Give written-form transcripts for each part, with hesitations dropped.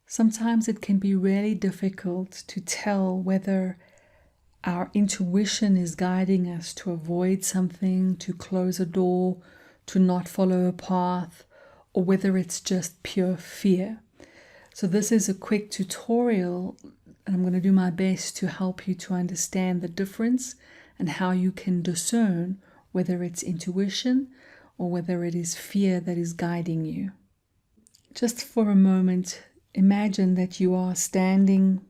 Sometimes it can be really difficult to tell whether our intuition is guiding us to avoid something, to close a door, to not follow a path, or whether it's just pure fear. So this is a quick tutorial, and I'm going to do my best to help you to understand the difference and how you can discern whether it's intuition or whether it is fear that is guiding you. Just for a moment, imagine that you are standing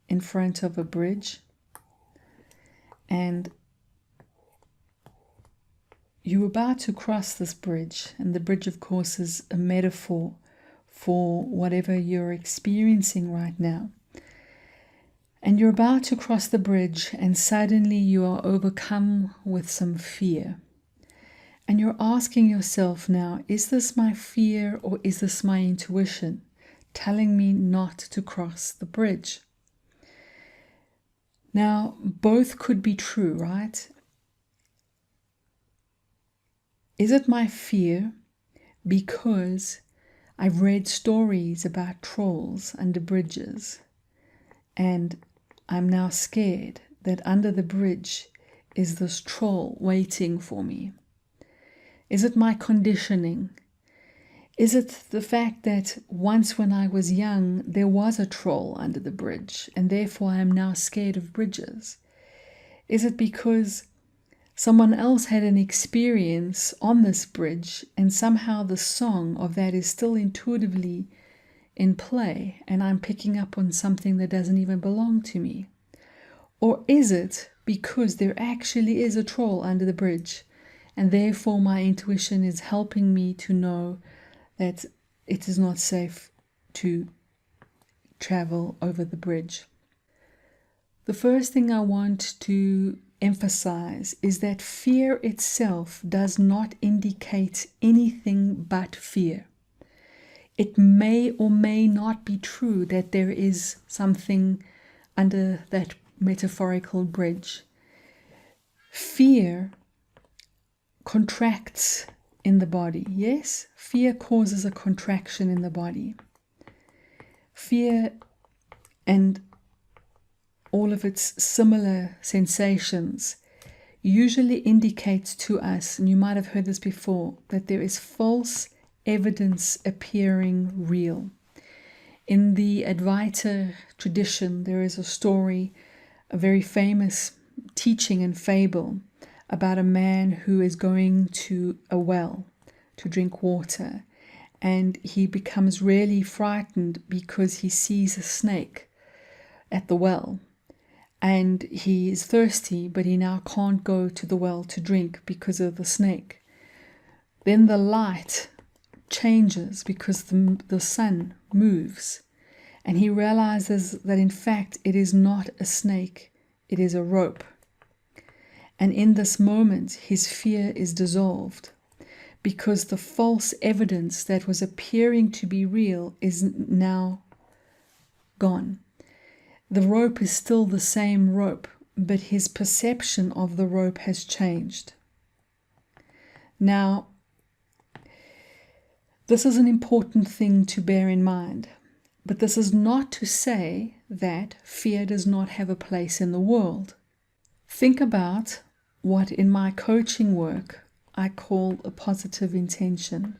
in front of a bridge and you're about to cross this bridge. And the bridge, of course, is a metaphor for whatever you're experiencing right now. And you're about to cross the bridge and suddenly you are overcome with some fear. And you're asking yourself now, is this my fear or is this my intuition telling me not to cross the bridge? Now, both could be true, right? Is it my fear because I've read stories about trolls under bridges and I'm now scared that under the bridge is this troll waiting for me? Is it my conditioning? Is it the fact that once when I was young, there was a troll under the bridge and therefore I am now scared of bridges? Is it because someone else had an experience on this bridge and somehow the song of that is still intuitively in play and I'm picking up on something that doesn't even belong to me? Or is it because there actually is a troll under the bridge and therefore my intuition is helping me to know that it is not safe to travel over the bridge? The first thing I want to emphasize is that fear itself does not indicate anything but fear. It may or may not be true that there is something under that metaphorical bridge. Fear contracts in the body. Yes, fear causes a contraction in the body. Fear and all of its similar sensations usually indicates to us, and you might have heard this before, that there is false evidence appearing real. In the Advaita tradition, there is a story, a very famous teaching and fable about a man who is going to a well to drink water, and he becomes really frightened because he sees a snake at the well. And he is thirsty, but he now can't go to the well to drink because of the snake. Then the light changes because the sun moves. And he realizes that in fact it is not a snake, it is a rope. And in this moment his fear is dissolved because the false evidence that was appearing to be real is now gone. The rope is still the same rope, but his perception of the rope has changed. Now, this is an important thing to bear in mind, but this is not to say that fear does not have a place in the world. Think about what in my coaching work I call a positive intention,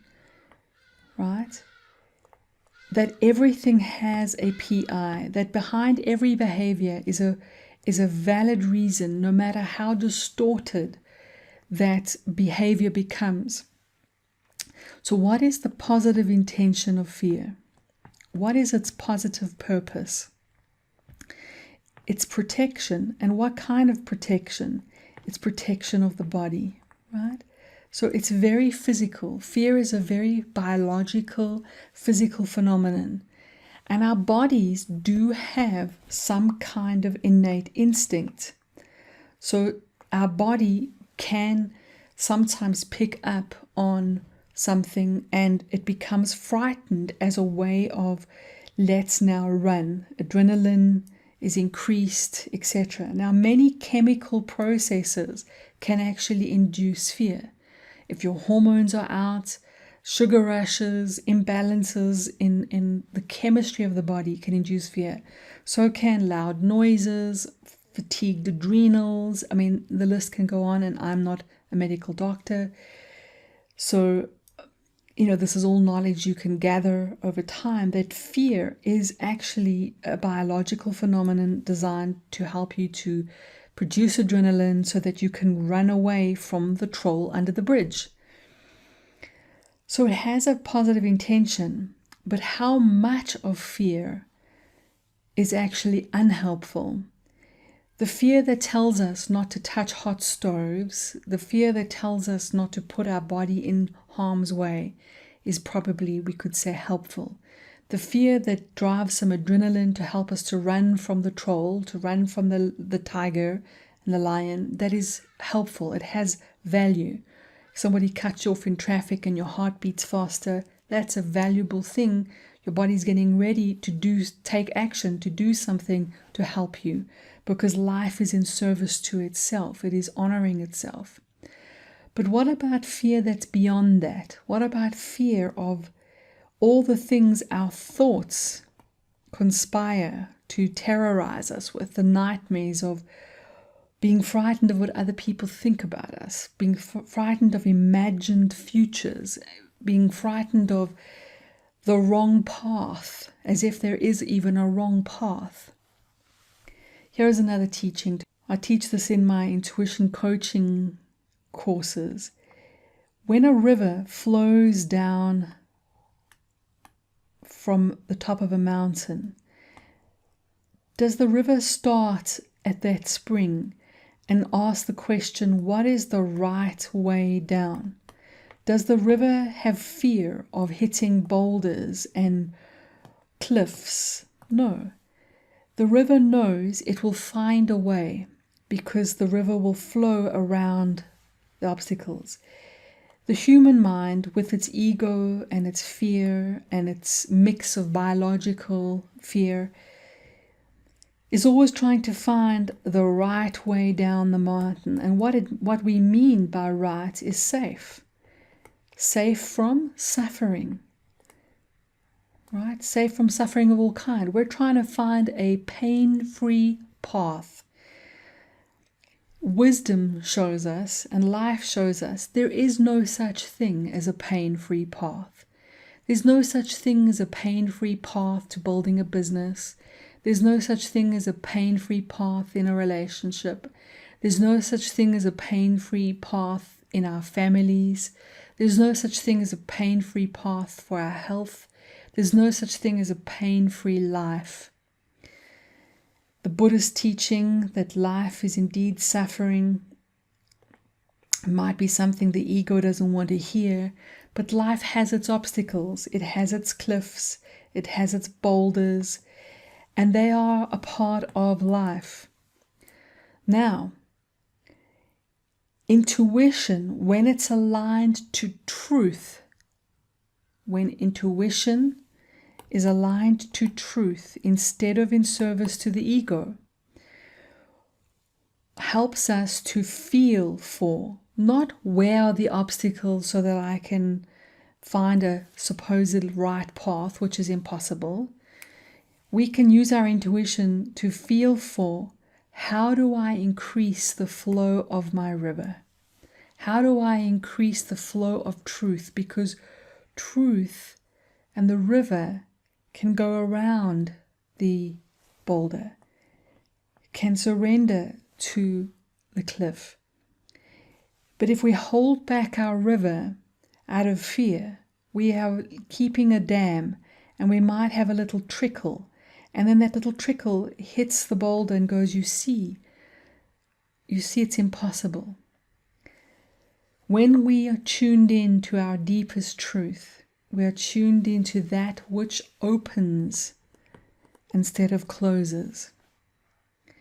right? That everything has a PI, that behind every behavior is a valid reason, no matter how distorted that behavior becomes. So what is the positive intention of fear? What is its positive purpose? It's protection. And what kind of protection? It's protection of the body, right? So it's very physical. Fear is a very biological, physical phenomenon. And our bodies do have some kind of innate instinct. So our body can sometimes pick up on something and it becomes frightened as a way of, let's now run. Adrenaline is increased, etc. Now, many chemical processes can actually induce fear. If your hormones are out, Sugar rushes, imbalances in the chemistry of the body can induce fear. So can loud noises, fatigued adrenals. I mean, the list can go on, and I'm not a medical doctor. So, this is all knowledge you can gather over time, that fear is actually a biological phenomenon designed to help you to produce adrenaline so that you can run away from the troll under the bridge. So it has a positive intention, but how much of fear is actually unhelpful? The fear that tells us not to touch hot stoves, the fear that tells us not to put our body in harm's way, is probably, we could say, helpful. The fear that drives some adrenaline to help us to run from the troll, to run from the tiger and the lion, that is helpful. It has value. If somebody cuts you off in traffic and your heart beats faster, that's a valuable thing. Your body's getting ready to take action, to do something to help you, because life is in service to itself. It is honoring itself. But what about fear that's beyond that? What about fear of all the things our thoughts conspire to terrorize us with, the nightmares of being frightened of what other people think about us, being frightened of imagined futures, being frightened of the wrong path, as if there is even a wrong path. Here is another teaching. I teach this in my intuition coaching courses. When a river flows down from the top of a mountain, does the river start at that spring and ask the question, what is the right way down? Does the river have fear of hitting boulders and cliffs? No. The river knows it will find a way, because the river will flow around the obstacles. The human mind, with its ego and its fear and its mix of biological fear, is always trying to find the right way down the mountain. And what we mean by right is safe. Safe from suffering. Right? Safe from suffering of all kind. We're trying to find a pain-free path. Wisdom shows us, and life shows us, there is no such thing as a pain-free path. There's no such thing as a pain-free path to building a business. There's no such thing as a pain-free path in a relationship. There's no such thing as a pain-free path in our families. There's no such thing as a pain-free path for our health. There's no such thing as a pain-free life. The Buddhist teaching that life is indeed suffering might be something the ego doesn't want to hear, but life has its obstacles, it has its cliffs, it has its boulders, and they are a part of life. Now, intuition, when it's aligned to truth, when intuition is aligned to truth instead of in service to the ego, helps us to feel for, not where are the obstacles so that I can find a supposed right path, which is impossible. We can use our intuition to feel for, how do I increase the flow of my river? How do I increase the flow of truth? Because truth and the river can go around the boulder, can surrender to the cliff. But if we hold back our river out of fear, we are keeping a dam, and we might have a little trickle, and then that little trickle hits the boulder and goes, you see it's impossible. When we are tuned in to our deepest truth, we are tuned into that which opens instead of closes. I'm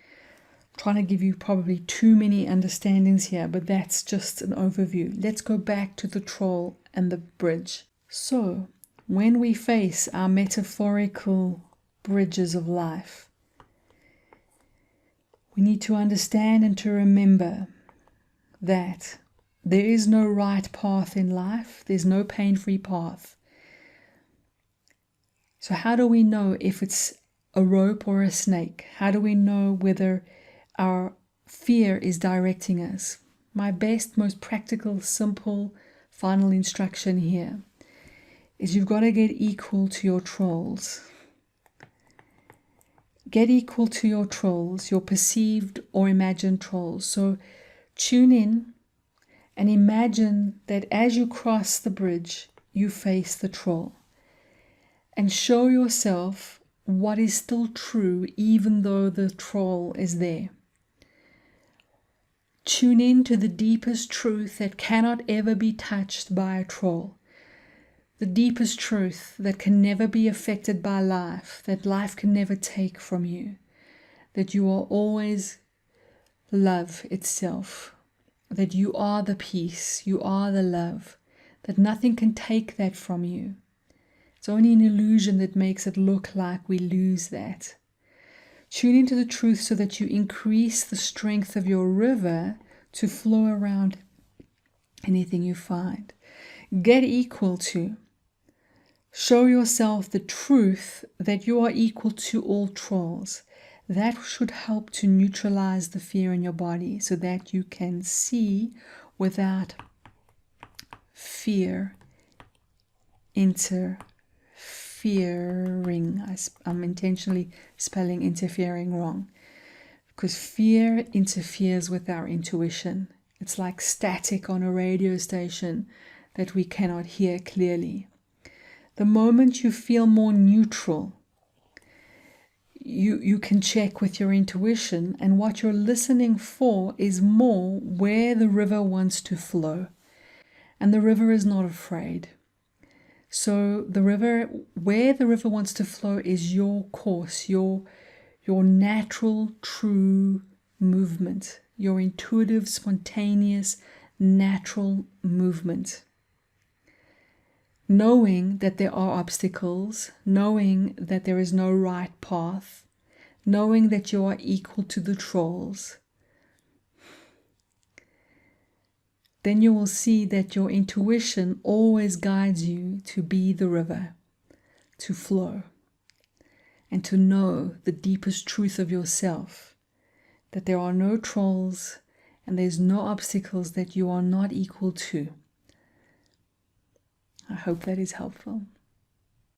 trying to give you probably too many understandings here, but that's just an overview. Let's go back to the troll and the bridge. So, when we face our metaphorical bridges of life, we need to understand and to remember that There is no right path in life. There's no pain-free path. So how do we know if it's a rope or a snake? How do we know whether our fear is directing us? My best, most practical, simple, final instruction here is you've got to get equal to your trolls. Get equal to your trolls, your perceived or imagined trolls. So tune in and imagine that as you cross the bridge, you face the troll. And show yourself what is still true even though the troll is there. Tune in to the deepest truth that cannot ever be touched by a troll. The deepest truth that can never be affected by life, that life can never take from you. That you are always love itself. That you are the peace, you are the love. That nothing can take that from you. It's only an illusion that makes it look like we lose that. Tune into the truth so that you increase the strength of your river to flow around anything you find. Get equal to. Show yourself the truth that you are equal to all trolls. That should help to neutralize the fear in your body so that you can see without fear interfering. I'm intentionally spelling interfering wrong because fear interferes with our intuition. It's like static on a radio station that we cannot hear clearly. The moment you feel more neutral, you can check with your intuition, and what you're listening for is more where the river wants to flow. And the river is not afraid. So the river, where the river wants to flow is your course, your natural, true movement, your intuitive, spontaneous, natural movement. Knowing that there are obstacles, knowing that there is no right path, knowing that you are equal to the trolls, then you will see that your intuition always guides you to be the river, to flow, and to know the deepest truth of yourself, that there are no trolls and there's no obstacles that you are not equal to. I hope that is helpful.